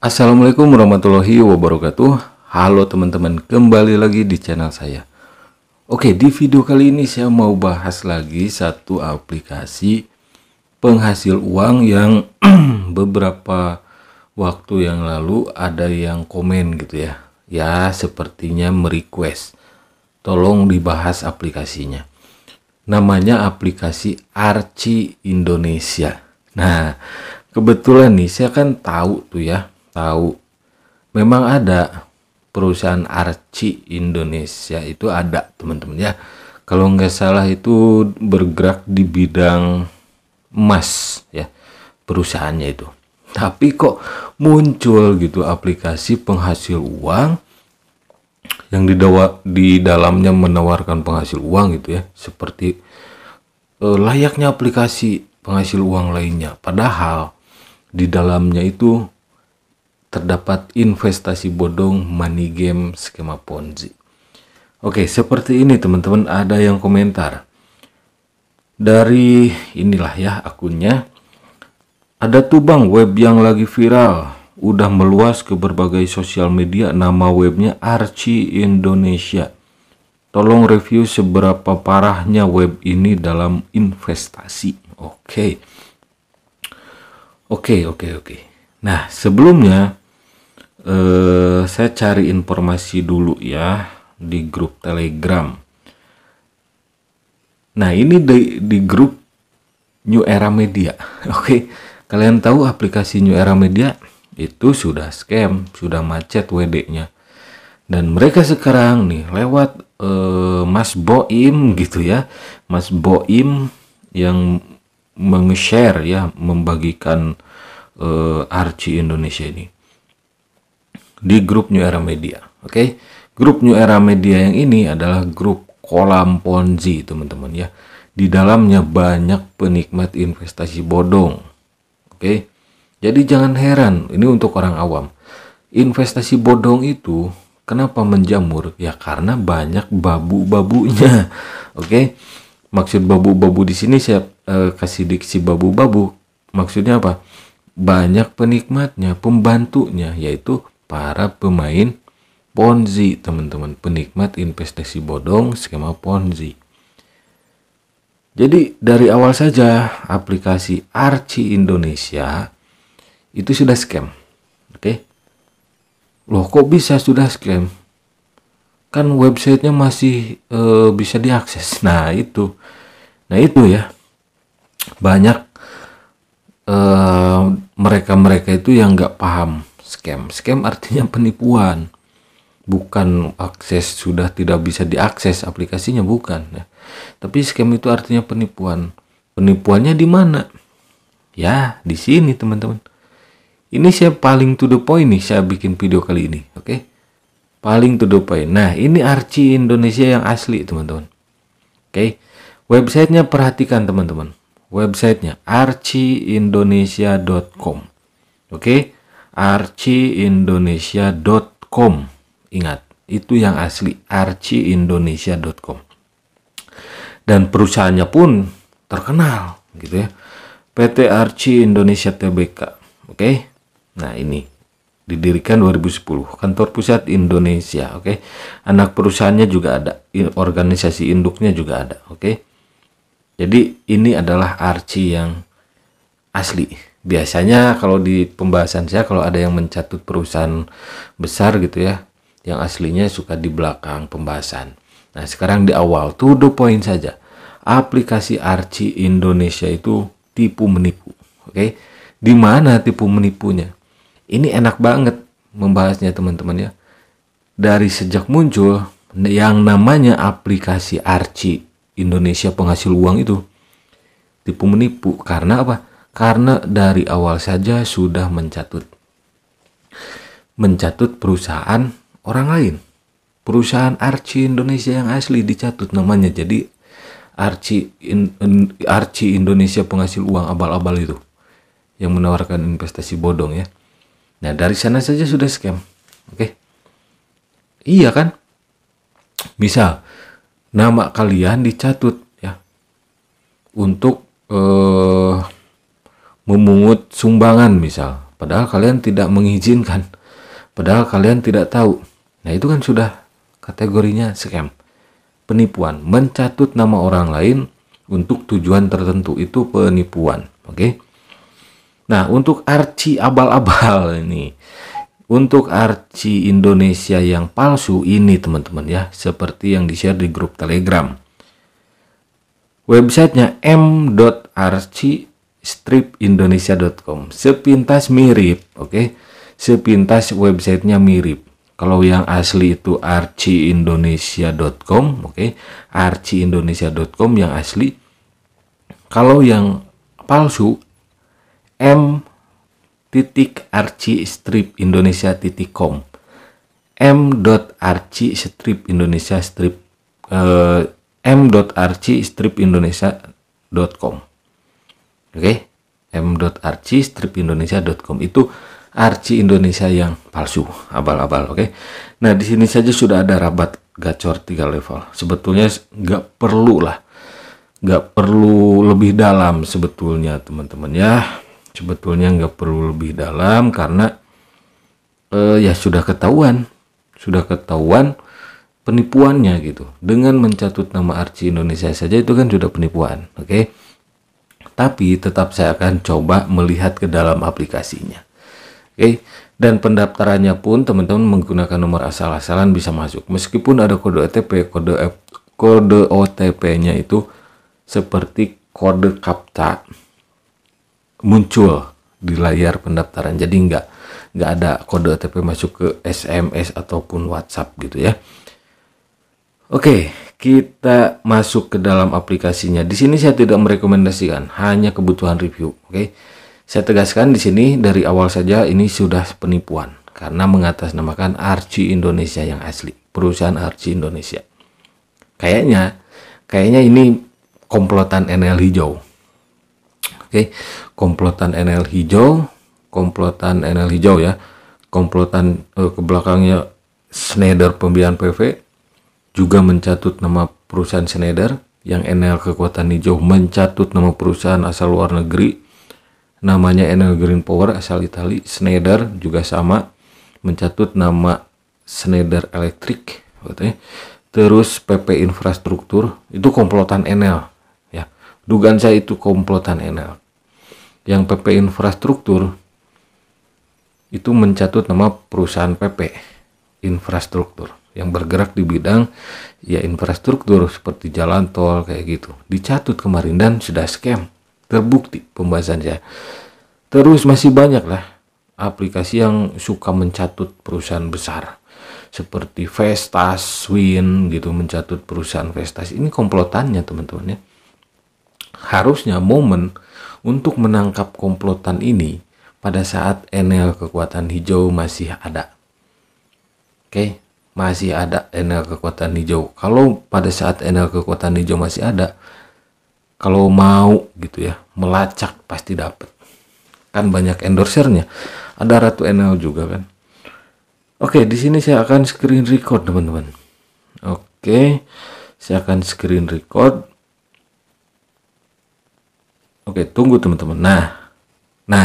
Assalamualaikum warahmatullahi wabarakatuh. Halo teman-teman, kembali lagi di channel saya. Oke, di video kali ini saya mau bahas lagi satu aplikasi penghasil uang yang beberapa waktu yang lalu ada yang komen gitu ya. Ya, sepertinya merequest tolong dibahas aplikasinya. Namanya aplikasi Archie Indonesia. Nah, kebetulan nih saya kan tahu tuh ya, memang ada perusahaan Archie Indonesia itu ada teman-teman ya. Kalau nggak salah itu bergerak di bidang emas ya perusahaannya itu. Tapi kok muncul gitu aplikasi penghasil uang yang di dalamnya menawarkan penghasil uang gitu ya, seperti layaknya aplikasi penghasil uang lainnya. Padahal di dalamnya itu terdapat investasi bodong, money game, skema Ponzi. Oke, seperti ini teman-teman, ada yang komentar. Dari inilah ya akunnya. Ada tuh bang web yang lagi viral, udah meluas ke berbagai sosial media, nama webnya Archie Indonesia. Tolong review seberapa parahnya web ini dalam investasi. Oke. Nah, sebelumnya saya cari informasi dulu ya di grup Telegram. Nah, ini di grup New Era Media. Oke, kalian tahu aplikasi New Era Media itu sudah scam, sudah macet WD-nya. Dan mereka sekarang nih lewat Mas Boim gitu ya. Mas Boim yang meng-share ya, membagikan Archie Indonesia ini di grup New Era Media. Oke. Grup New Era Media yang ini adalah grup kolam Ponzi, teman-teman ya. Di dalamnya banyak penikmat investasi bodong. Oke. Jadi jangan heran, ini untuk orang awam. Investasi bodong itu kenapa menjamur? Ya karena banyak babu-babunya. Oke. Maksud babu-babu di sini saya kasih diksi babu-babu. Maksudnya apa? Banyak penikmatnya, pembantunya, yaitu para pemain Ponzi, teman-teman, penikmat investasi bodong, skema Ponzi. Jadi dari awal saja aplikasi Archie Indonesia itu sudah scam. Oke. Loh, kok bisa sudah scam? Kan websitenya masih bisa diakses. Nah itu ya, banyak mereka itu yang nggak paham scam artinya penipuan, bukan akses sudah tidak bisa diakses aplikasinya, bukan ya. Tapi scam itu artinya penipuannya di mana ya? Di sini teman-teman. Ini saya paling to the point nih, saya bikin video kali ini. Oke. Paling to the point. Nah, ini Archie Indonesia yang asli teman-teman. Oke. Websitenya perhatikan teman-teman. Websitenya archieindonesia.com. Oke. archieindonesia.com. Ingat, itu yang asli, archieindonesia.com. Dan perusahaannya pun terkenal gitu ya. PT Archie Indonesia Tbk. Oke. Nah, ini didirikan 2010, kantor pusat Indonesia. Oke. Anak perusahaannya juga ada, organisasi induknya juga ada. Oke. Jadi ini adalah Archie yang asli. Biasanya kalau di pembahasan saya, kalau ada yang mencatut perusahaan besar gitu ya, yang aslinya suka di belakang pembahasan. Nah, sekarang di awal, to the point saja. Aplikasi Archie Indonesia itu tipu menipu. Oke. Di mana tipu menipunya? Ini enak banget membahasnya teman-teman ya. Dari sejak muncul yang namanya aplikasi Archie Indonesia penghasil uang itu tipu menipu. Karena apa? Karena dari awal saja sudah mencatut perusahaan orang lain. Perusahaan Archie Indonesia yang asli dicatut namanya. Jadi Archie Indonesia penghasil uang abal-abal itu yang menawarkan investasi bodong ya. Nah, dari sana saja sudah scam. Oke. Iya kan? Misal nama kalian dicatut ya untuk memungut sumbangan misal padahal kalian tidak mengizinkan, padahal kalian tidak tahu. Nah, itu kan sudah kategorinya scam, penipuan, mencatut nama orang lain untuk tujuan tertentu, itu penipuan. Oke. Nah, untuk arci abal-abal ini, untuk arci Indonesia yang palsu ini teman-teman ya, seperti yang di-share di grup Telegram. Websitenya m.arci-indonesia.com. Sepintas mirip, oke? Sepintas websitenya mirip. Kalau yang asli itu arciindonesia.com, oke? arciindonesia.com yang asli. Kalau yang palsu m.arci-indonesia.com. m.arci-indonesia m.arci-indonesia.com. Oke, m.arci-indonesia.com itu Arci Indonesia yang palsu, abal-abal. Oke. Nah, di sini saja sudah ada rabat gacor 3 level. Sebetulnya nggak perlu lebih dalam sebetulnya teman-teman ya. Sebetulnya nggak perlu lebih dalam karena ya sudah ketahuan penipuannya gitu. Dengan mencatut nama Arci Indonesia saja itu kan sudah penipuan, oke? Tapi tetap saya akan coba melihat ke dalam aplikasinya, oke? Dan pendaftarannya pun teman-teman menggunakan nomor asal-asalan bisa masuk. Meskipun ada kode OTP, kode OTP-nya itu seperti kode CAPTCHA muncul di layar pendaftaran. Jadi nggak ada kode OTP masuk ke SMS ataupun WhatsApp gitu ya. Oke, kita masuk ke dalam aplikasinya. Di sini saya tidak merekomendasikan, hanya kebutuhan review. Oke, saya tegaskan di sini dari awal saja ini sudah penipuan karena mengatasnamakan Arci Indonesia yang asli, perusahaan Arci Indonesia. Kayaknya ini komplotan NL hijau. Oke, komplotan NL hijau ya. Komplotan ke belakangnya Schneider pembiayaan PV juga mencatut nama perusahaan Schneider, yang NL kekuatan hijau mencatut nama perusahaan asal luar negeri, namanya NL Green Power asal Itali. Schneider juga sama, mencatut nama Schneider Electric, terus PP Infrastruktur itu komplotan NL ya. Dugaan saya itu komplotan NL. Yang PP Infrastruktur itu mencatut nama perusahaan PP Infrastruktur yang bergerak di bidang ya infrastruktur seperti jalan tol kayak gitu. Dicatut kemarin dan sudah scam, terbukti pembahasan saya. Terus masih banyak lah aplikasi yang suka mencatut perusahaan besar seperti Vestas, Win gitu, mencatut perusahaan Vestas. Ini komplotannya teman-teman ya. Harusnya momen untuk menangkap komplotan ini pada saat NL kekuatan hijau masih ada. Oke, masih ada NL kekuatan hijau. Kalau pada saat NL kekuatan hijau masih ada, kalau mau gitu ya, melacak pasti dapat. Kan banyak endorsernya. Ada Ratu NL juga kan. Oke, di sini saya akan screen record teman-teman. Oke, saya akan screen record. Oke, tunggu teman-teman. Nah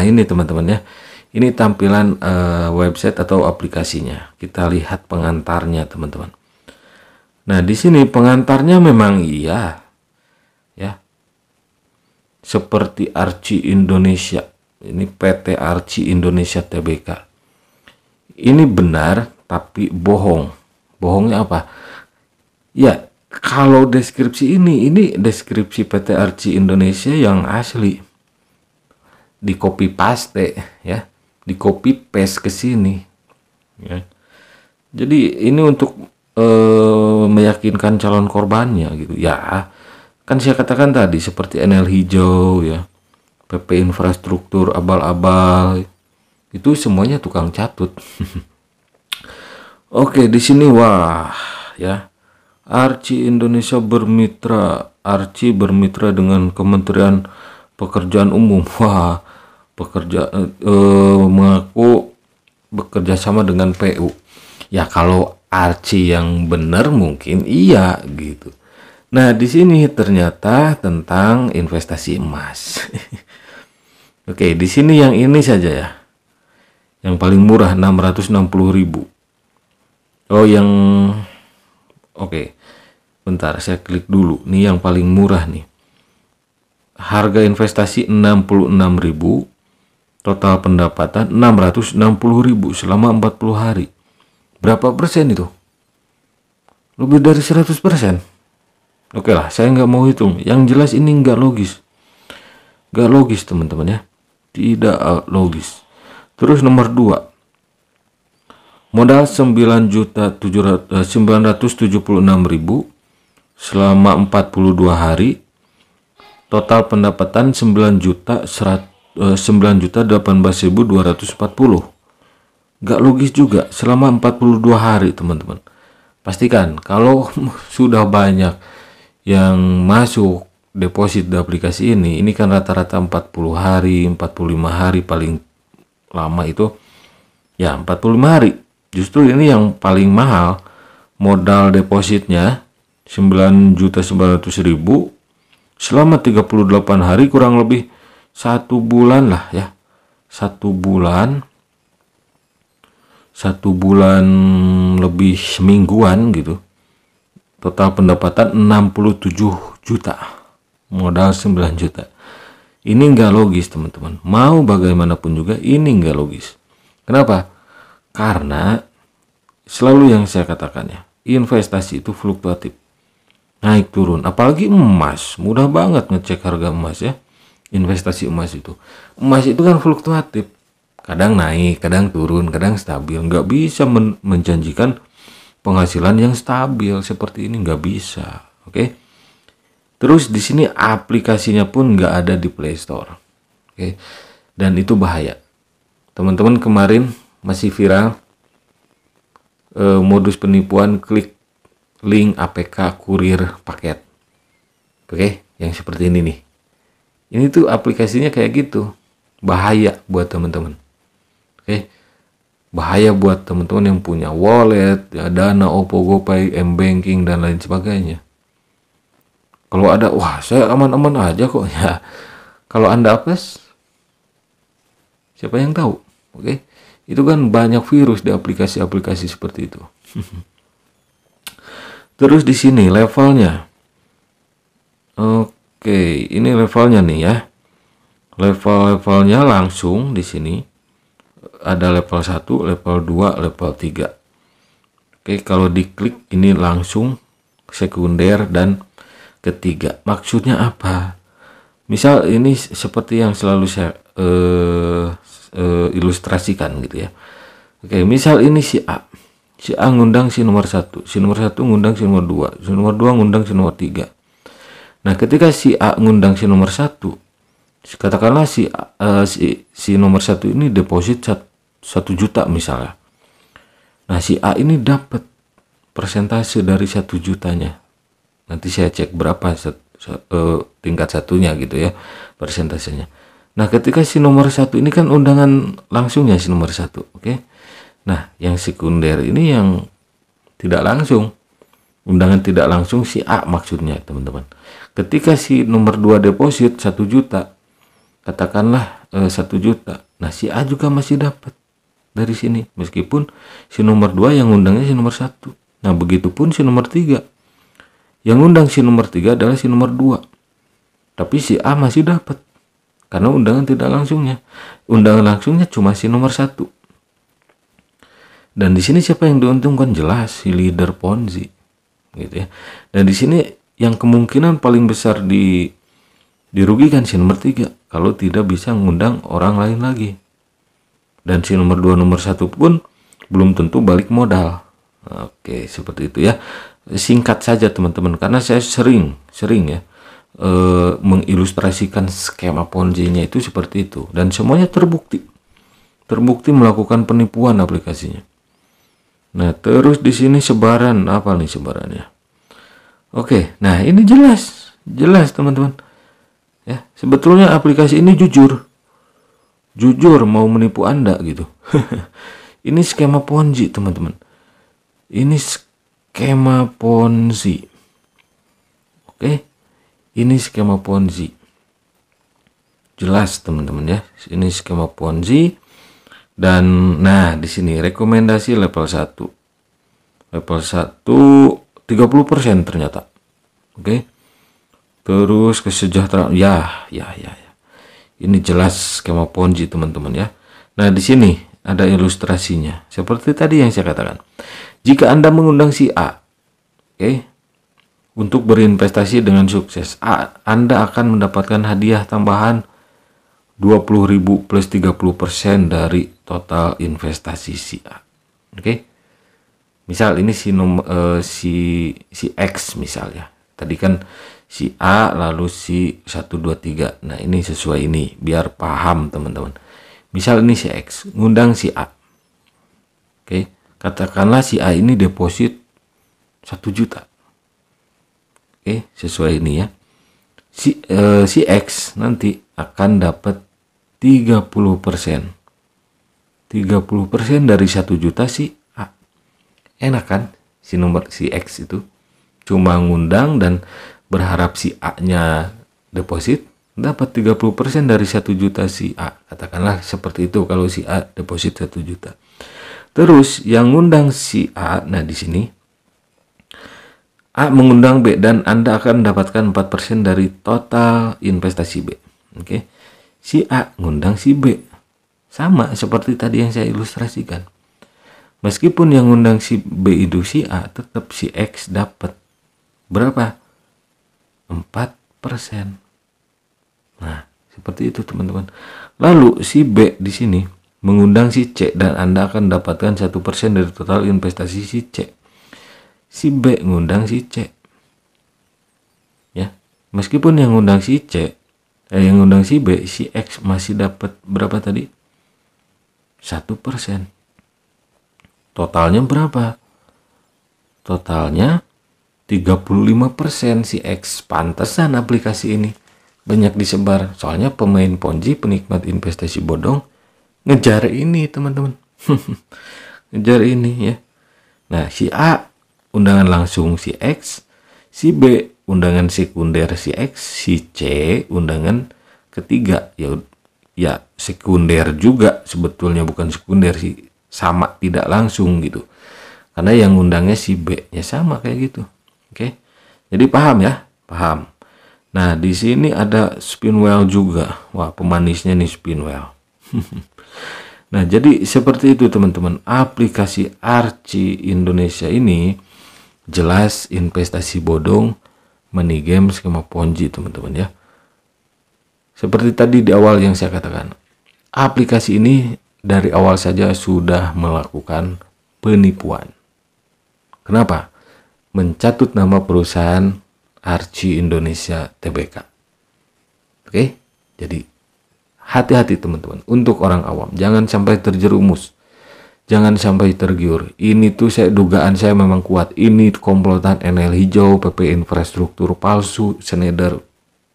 ini teman-teman ya. Ini tampilan website atau aplikasinya. Kita lihat pengantarnya teman-teman. Nah di sini pengantarnya memang iya, ya. Seperti Arci Indonesia. Ini PT Arci Indonesia Tbk. Ini benar tapi bohong. Bohongnya apa? Ya. Kalau deskripsi ini deskripsi PT Arci Indonesia yang asli. Di copy paste ya, di copy paste ke sini ya. Jadi ini untuk meyakinkan calon korbannya gitu ya. Kan saya katakan tadi seperti NL hijau ya, PP Infrastruktur abal-abal itu semuanya tukang catut. Oke, di sini wah ya. Arci Indonesia Arci bermitra dengan Kementerian Pekerjaan Umum. Wah, mengaku bekerja sama dengan PU. Ya kalau Arci yang benar mungkin iya gitu. Nah, di sini ternyata tentang investasi emas. Oke, di sini yang ini saja ya. Yang paling murah 660.000. Oh, yang oke. Bentar, saya klik dulu. Nih yang paling murah nih. Harga investasi 66.000, total pendapatan 660.000 selama 40 hari. Berapa persen itu? Lebih dari 100%. Oke lah, saya nggak mau hitung. Yang jelas ini nggak logis. Nggak logis teman-teman ya. Tidak logis. Terus nomor 2. Modal 9.976.000 selama 42 hari. Total pendapatan 9.018.240. Gak logis juga selama 42 hari teman-teman. Pastikan kalau sudah banyak yang masuk deposit di aplikasi ini kan rata-rata 40 hari, 45 hari paling lama itu ya 45 hari. Justru ini yang paling mahal, modal depositnya 9.900.000 selama 38 hari, kurang lebih 1 bulan lah ya. 1 bulan lebih semingguan gitu. Total pendapatan 67 juta. Modal 9 juta. Ini nggak logis teman-teman. Mau bagaimanapun juga ini nggak logis. Kenapa? Karena selalu yang saya katakan ya, investasi itu fluktuatif, naik turun. Apalagi emas, mudah banget ngecek harga emas ya. Investasi emas itu kan fluktuatif, kadang naik, kadang turun, kadang stabil. Nggak bisa menjanjikan penghasilan yang stabil seperti ini, nggak bisa. Oke. Terus di sini aplikasinya pun nggak ada di Play Store. Oke. Dan itu bahaya. Teman-teman kemarin masih viral modus penipuan klik link APK kurir paket. Oke, yang seperti ini nih. Ini tuh aplikasinya kayak gitu. Bahaya buat teman-teman. Oke. Bahaya buat teman-teman yang punya wallet, ya, Dana, Oppo, GoPay, M-Banking dan lain sebagainya. Kalau ada, wah saya aman-aman aja kok ya. Kalau Anda apes, siapa yang tahu? Oke. Itu kan banyak virus di aplikasi-aplikasi seperti itu. Terus di sini levelnya. Oke, ini levelnya nih ya. Level-levelnya langsung di sini. Ada level 1, level 2, level 3. Oke, kalau diklik ini langsung sekunder dan ketiga. Maksudnya apa? Misal ini seperti yang selalu saya ilustrasikan gitu ya. Oke, misal ini si A ngundang si nomor 1, si nomor 1 ngundang si nomor 2, si nomor 2 ngundang si nomor 3. Nah, ketika si A ngundang si nomor 1, katakanlah si nomor 1 ini deposit 1 juta misalnya. Nah, si A ini dapat persentase dari 1 jutanya. Nanti saya cek berapa tingkat satunya gitu ya, persentasenya. Nah, ketika si nomor 1 ini kan undangan langsungnya si nomor 1, oke. Nah, yang sekunder ini yang tidak langsung. Undangan tidak langsung si A maksudnya, teman-teman. Ketika si nomor 2 deposit 1 juta, katakanlah 1 juta. Nah, si A juga masih dapat dari sini, meskipun si nomor 2 yang undangnya si nomor 1. Nah, begitupun si nomor 3. Yang undang si nomor 3 adalah si nomor 2. Tapi si A masih dapat. Karena undangan tidak langsungnya. Undangan langsungnya cuma si nomor 1. Dan di sini siapa yang diuntungkan? Jelas si leader Ponzi. Gitu ya. Dan di sini yang kemungkinan paling besar dirugikan si nomor 3 kalau tidak bisa ngundang orang lain lagi. Dan si nomor 2, nomor 1 pun belum tentu balik modal. Oke, seperti itu ya. Singkat saja teman-teman, karena saya sering ya mengilustrasikan skema Ponzi-nya itu seperti itu, dan semuanya terbukti melakukan penipuan aplikasinya. Nah, terus di sini sebaran apa nih sebarannya? Oke, nah ini jelas teman-teman ya. Sebetulnya aplikasi ini jujur mau menipu Anda gitu. Ini skema Ponzi teman-teman. Ini skema Ponzi. Oke. Ini skema Ponzi. Jelas teman-teman ya. Ini skema Ponzi. Dan nah di sini rekomendasi level 1. Level 1 30% ternyata. Oke. Terus kesejahteraan ya. Ini jelas skema Ponzi teman-teman ya. Nah, di sini ada ilustrasinya. Seperti tadi yang saya katakan. Jika Anda mengundang si A, untuk berinvestasi dengan sukses, Anda akan mendapatkan hadiah tambahan 20.000 plus 30% dari total investasi si A. Misal ini si X misalnya. Tadi kan si A lalu si 1 2 3. Nah, ini sesuai ini biar paham teman-teman. Misal ini si X ngundang si A. Katakanlah si A ini deposit 1 juta. Sesuai ini ya. Si X nanti akan dapat 30%. 30% dari 1 juta si A. Enak kan? Si X itu cuma ngundang dan berharap si A-nya deposit, dapat 30% dari 1 juta si A. Katakanlah seperti itu kalau si A deposit 1 juta. Terus yang ngundang si A, nah di sini A mengundang B dan Anda akan mendapatkan 4% dari total investasi B. Si A ngundang si B. Sama seperti tadi yang saya ilustrasikan. Meskipun yang ngundang si B itu si A, tetap si X dapat berapa? 4%. Nah, seperti itu teman-teman. Lalu si B di sini mengundang si C dan Anda akan mendapatkan 1% dari total investasi si C. Si B ngundang si C. Ya. Meskipun yang ngundang si C, yang ngundang si B, si X masih dapat berapa tadi? 1%. Totalnya berapa? Totalnya 35% si X. Pantesan aplikasi ini banyak disebar. Soalnya pemain Ponzi, penikmat investasi bodong, ngejar ini teman-teman. Ngejar ini ya. Nah, si A undangan langsung si X, si B undangan sekunder si X, si C undangan ketiga. Ya sekunder juga sebetulnya, bukan sekunder sih, sama tidak langsung gitu. Karena yang undangnya si B-nya sama kayak gitu. Jadi paham ya? Paham. Nah, di sini ada spin wheel juga. Wah, pemanisnya nih spin wheel. Nah, jadi seperti itu teman-teman. Aplikasi Archie Indonesia ini jelas investasi bodong, money game, skema Ponzi teman-teman ya. Seperti tadi di awal yang saya katakan. Aplikasi ini dari awal saja sudah melakukan penipuan. Kenapa? Mencatut nama perusahaan Archie Indonesia Tbk. Jadi hati-hati teman-teman. Untuk orang awam, jangan sampai terjerumus, jangan sampai tergiur. Ini tuh dugaan saya memang kuat. Ini komplotan NL hijau, PP infrastruktur palsu, Schneider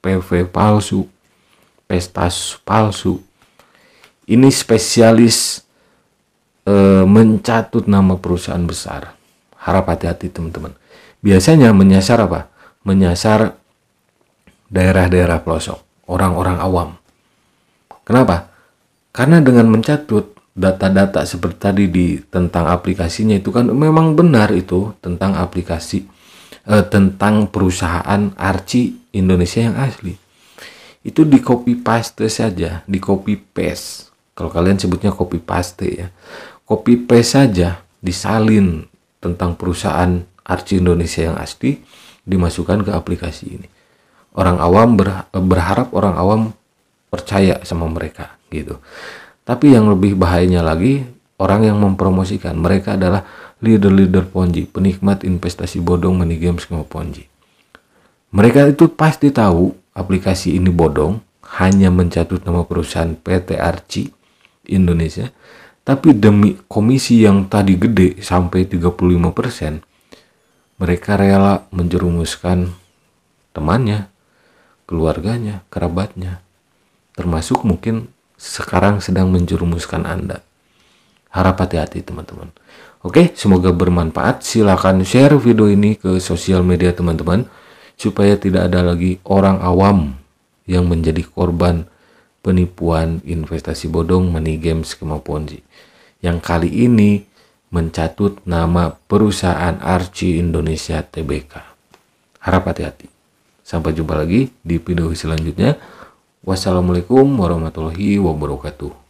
PV palsu, Pestas palsu. Ini spesialis mencatut nama perusahaan besar. Harap hati-hati teman-teman. Biasanya menyasar apa? Menyasar daerah-daerah pelosok, orang-orang awam. Kenapa? Karena dengan mencatut data-data seperti tadi tentang aplikasinya itu kan memang benar itu tentang aplikasi, tentang perusahaan Archie Indonesia yang asli. Itu di copy paste saja, di copy paste. Kalau kalian sebutnya copy paste ya. Copy paste saja disalin tentang perusahaan Archie Indonesia yang asli, dimasukkan ke aplikasi ini. Orang awam berharap orang awam percaya sama mereka gitu. Tapi yang lebih bahayanya lagi, orang yang mempromosikan mereka adalah leader-leader Ponzi, penikmat investasi bodong, money game, skema Ponzi. Mereka itu pasti tahu aplikasi ini bodong, hanya mencatut nama perusahaan PT Archie Indonesia, tapi demi komisi yang tadi gede sampai 35%, mereka rela menjerumuskan temannya, keluarganya, kerabatnya, termasuk mungkin sekarang sedang menjerumuskan Anda. Harap hati-hati teman-teman. Oke, semoga bermanfaat. Silakan share video ini ke sosial media teman-teman, supaya tidak ada lagi orang awam yang menjadi korban penipuan investasi bodong, money game, skema Ponzi. Yang kali ini mencatut nama perusahaan Archie Indonesia Tbk. Harap hati-hati. Sampai jumpa lagi di video selanjutnya. Wassalamualaikum warahmatullahi wabarakatuh.